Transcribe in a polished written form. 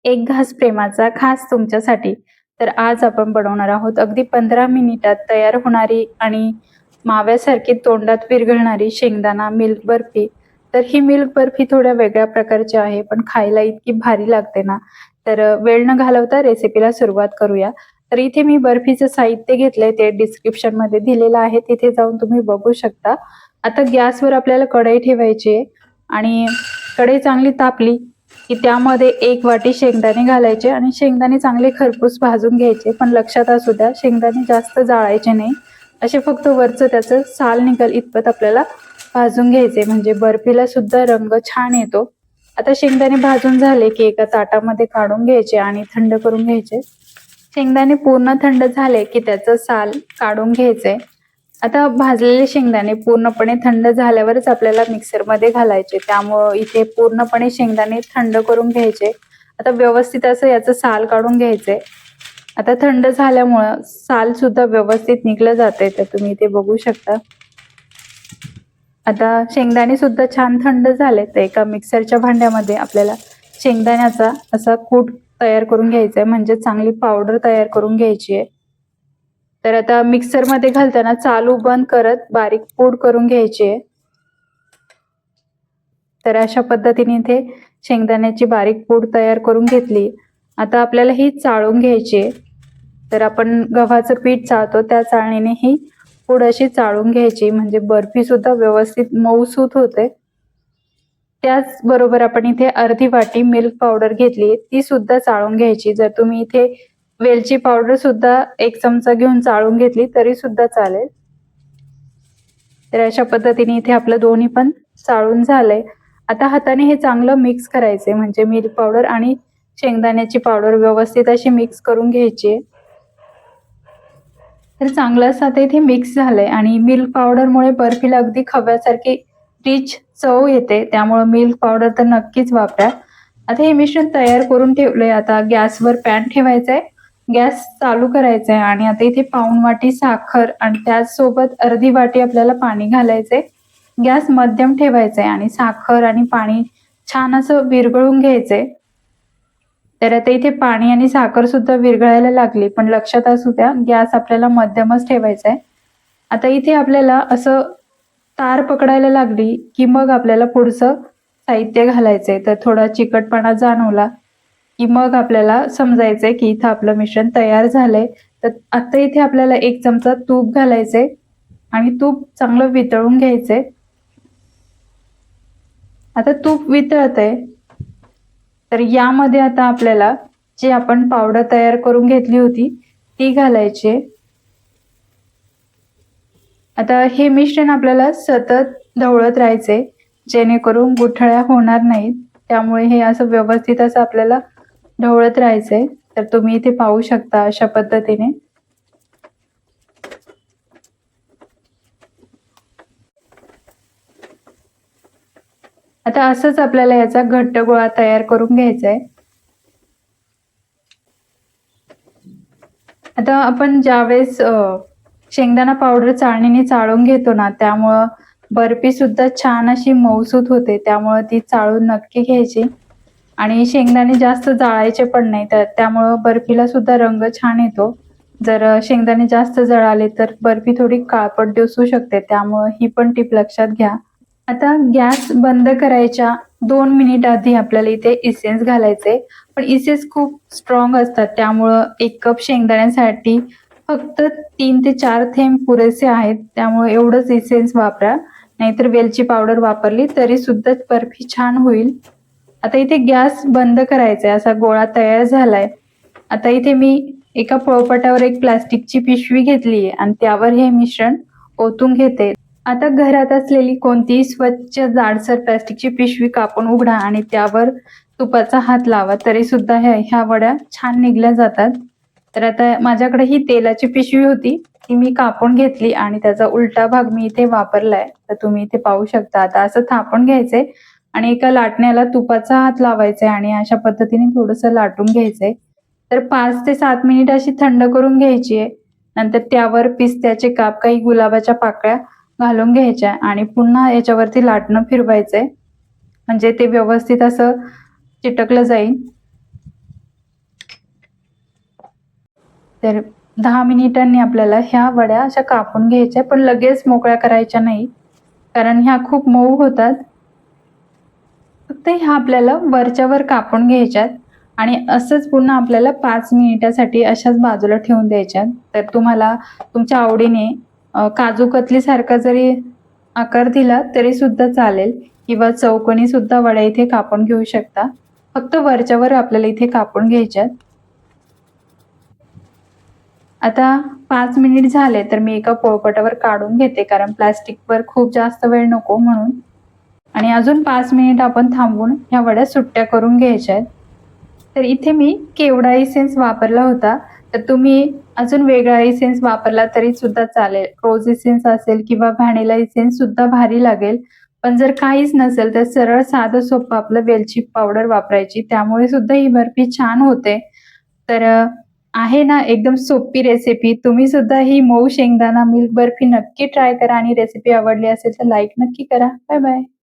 एक घास प्रेमाचा खास तुमच्यासाठी. तर आज आपण बनवणार आहोत अगदी 15 मिनिटात तयार होणारी आणि माव्यासारखी तोंडात विरघळणारी शेंगदाणा मिल्क बर्फी. तर ही मिल्क बर्फी थोड्या वेगळ्या प्रकारची आहे, पण खायला इतकी भारी लागते ना. तर वेळ न घालवता रेसिपीला सुरुवात करूया. तर इथे मी बर्फीचं साहित्य घेतलंय, ते डिस्क्रिप्शनमध्ये दिलेलं आहे, तिथे जाऊन तुम्ही बघू शकता. आता गॅसवर आपल्याला कढई ठेवायची आहे आणि कढई चांगली तापली की त्यामध्ये 1 वाटी शेंगदाणे घालायचे आणि शेंगदाणे चांगले खरपूस भाजून घ्यायचे. पण लक्षात असू द्या, शेंगदाणे जास्त जाळायचे नाही. असे फक्त वरचं त्याचं साल निघेल इतपत आपल्याला भाजून घ्यायचे, म्हणजे बर्फीला सुद्धा रंग छान येतो. आता शेंगदाणे भाजून झाले की एका ताटामध्ये काढून घ्यायचे आणि थंड करून घ्यायचे. शेंगदाणे पूर्ण थंड झाले की त्याचं साल काढून घ्यायचे. आता भाजलेले शेंगदाणे पूर्णपणे थंड झाल्यावरच आपल्याला मिक्सरमध्ये घालायचे, त्यामुळं इथे पूर्णपणे शेंगदाणे थंड करून घ्यायचे. आता व्यवस्थित असं याचं साल काढून घ्यायचे. आता थंड झाल्यामुळं साल सुद्धा व्यवस्थित निघलं जाते, तर तुम्ही इथे बघू शकता. आता शेंगदाणे सुद्धा छान थंड झाले, तर एका मिक्सरच्या भांड्यामध्ये आपल्याला शेंगदाण्याचा असा कूट तयार करून घ्यायचा आहे, म्हणजे चांगली पावडर तयार करून घ्यायची आहे. तर आता मिक्सरमध्ये घालताना चालू बंद करत बारीक पूड करून घ्यायची आहे. तर अशा पद्धतीने इथे शेंगदाण्याची बारीक पूड तयार करून घेतली. आता आपल्याला ही चाळून घ्यायची आहे. तर आपण गव्हाचं पीठ चाळतो त्या चाळणीने ही पूड अशी चाळून घ्यायची, म्हणजे बर्फी सुद्धा व्यवस्थित मऊसूत होते. त्याचबरोबर आपण इथे अर्धी वाटी मिल्क पावडर घेतली, ती सुद्धा चाळून घ्यायची. जर तुम्ही इथे वेलची पावडर सुद्धा 1 चमचा घेऊन चाळून घेतली तरी सुद्धा चालेल. तर अशा पद्धतीने इथे आपलं दोन्ही पण चाळून झालंय. आता हाताने हे चांगलं मिक्स करायचे, म्हणजे मिल्क पावडर आणि शेंगदाण्याची पावडर व्यवस्थित अशी मिक्स करून घ्यायची. तर चांगलं असं आता इथे मिक्स झालंय आणि मिल्क पावडरमुळे बर्फीला अगदी खव्यासारखी रिच चव येते, त्यामुळे मिल्क पावडर तर नक्कीच वापरा. आता हे मिश्रण तयार करून ठेवलंय. आता गॅसवर पॅन ठेवायचा आहे, गॅस चालू करायचा आहे आणि आता इथे पाऊण वाटी साखर आणि त्याचसोबत अर्धी वाटी आपल्याला पाणी घालायचंय. गॅस मध्यम ठेवायचा आहे आणि साखर आणि पाणी छान असं विरघळून घ्यायचंय. तर आता इथे पाणी आणि साखर सुद्धा विरघळायला लागली, पण लक्षात असू द्या गॅस आपल्याला मध्यमच ठेवायचा आहे. आता इथे आपल्याला असं तार पकडायला लागली की मग आपल्याला पुढचं साहित्य घालायचंय. तर थोडा चिकटपणा जाणवला की मग आपल्याला समजायचंय की इथं आपलं मिश्रण तयार झालंय. तर आता इथे आपल्याला 1 चमचा तूप घालायचंय आणि तूप चांगलं वितळून घ्यायचंय. आता तूप वितळतंय, तर यामध्ये आता आपल्याला जी आपण पावडर तयार करून घेतली होती ती घालायची. आता हे मिश्रण आपल्याला सतत ढवळत राहायचे, जेणेकरून गुठळ्या होणार नाहीत. त्यामुळे हे असं व्यवस्थित असं आपल्याला ढवळत राहायचंय. तर तुम्ही इथे पाहू शकता अशा पद्धतीने. आता असंच आपल्याला याचा घट्ट गोळा तयार करून घ्यायचा आहे. आता आपण ज्यावेळेस शेंगदाणा पावडर चाळणीने चाळून घेतो ना, त्यामुळं बर्फी सुद्धा छान अशी मऊसूत होते. त्यामुळं ती चाळून नक्की घ्यायची आणि शेंगदाणे जास्त जाळायचे पण नाही, तर त्यामुळं बर्फीला सुद्धा रंग छान येतो. जर शेंगदाणे जास्त जळाले तर बर्फी थोडी काळपट दिसू शकते, त्यामुळं ही पण टिप लक्षात घ्या. आता गॅस बंद करायच्या 2 मिनिट आधी आपल्याला इथे इसेन्स घालायचे, पण इसेन्स खूप स्ट्रॉंग असतात, त्यामुळं 1 कप शेंगदाण्यासाठी फक्त 3 ते 4 थेंब पुरेसे आहेत. त्यामुळे एवढंच इसेन्स वापरा, नाहीतर वेलची पावडर वापरली तरी सुद्धा बर्फी छान होईल. आता इथे गॅस बंद करायचा आहे. असा गोळा तयार झालाय. आता इथे मी एका पोळपाटावर एक प्लास्टिकची पिशवी घेतलीये आणि त्यावर हे मिश्रण ओतून घेते. आता घरात असलेली कोणतीही स्वच्छ जाडसर प्लास्टिकची पिशवी कापून उघडा आणि त्यावर तुपाचा हात लावा, तरी सुद्धा ह्या वड्या छान निघल्या जातात. तर आता माझ्याकडे ही तेलाची पिशवी होती, ती मी कापून घेतली आणि त्याचा उलटा भाग मी इथे वापरलाय. तर तुम्ही इथे पाहू शकता. आता असं थापून घ्यायचंय आणि एका लाटण्याला तुपाचा हात लावायचा आणि अशा पद्धतीने थोडंसं लाटून घ्यायचंय. तर 5 ते 7 मिनिट अशी थंड करून घ्यायची आहे. नंतर त्यावर पिस्त्याचे काप, काही गुलाबाच्या पाकळ्या घालून घ्यायच्या आणि पुन्हा याच्यावरती लाटणं फिरवायचंय, म्हणजे ते व्यवस्थित असं चिटकलं जाईल. तर 10 मिनिटांनी आपल्याला ह्या वड्या अशा कापून घ्यायच्या, पण लगेच मोकळ्या करायच्या नाही, कारण ह्या खूप मऊ होतात. फक्त ह्या आपल्याला वरच्यावर कापून घ्यायच्यात आणि असंच पुन्हा आपल्याला 5 मिनिटासाठी अशाच बाजूला ठेवून द्यायच्यात. तर तुम्हाला तुमच्या आवडीने काजू कतली सारखा जरी आकार दिला तरी सुद्धा चालेल किंवा चौकोनी सुद्धा वड्या इथे कापून घेऊ शकता. फक्त वरच्यावर आपल्याला इथे कापून घ्यायच्यात. आता 5 मिनिट झाले तर मी एका पोळपाटावर काढून घेते, कारण प्लास्टिकवर खूप जास्त वेळ नको म्हणून. आणि अजून 5 मिनिट आपण थांबवून ह्या वड्या सुट्ट्या करून घ्यायच्या आहेत. तर इथे मी केवडा इसेन्स वापरला होता. तर तुम्ही अजून वेगळा इसेन्स वापरला तरी सुद्धा चालेल. रोज इसेन्स असेल किंवा व्हॅनिला इसेन्स सुद्धा भारी लागेल. पण जर काहीच नसेल तर सरळ साधं सोपं आपलं वेलची पावडर वापरायची. त्यामुळे सुद्धा ही बर्फी छान होते. तर आहे ना एकदम सोपी रेसिपी. तुम्ही सुद्धा ही मऊ शेंगदाणा मिल्क बर्फी नक्की ट्राय करा आणि रेसिपी आवडली असेल तर लाईक नक्की करा. Bye bye.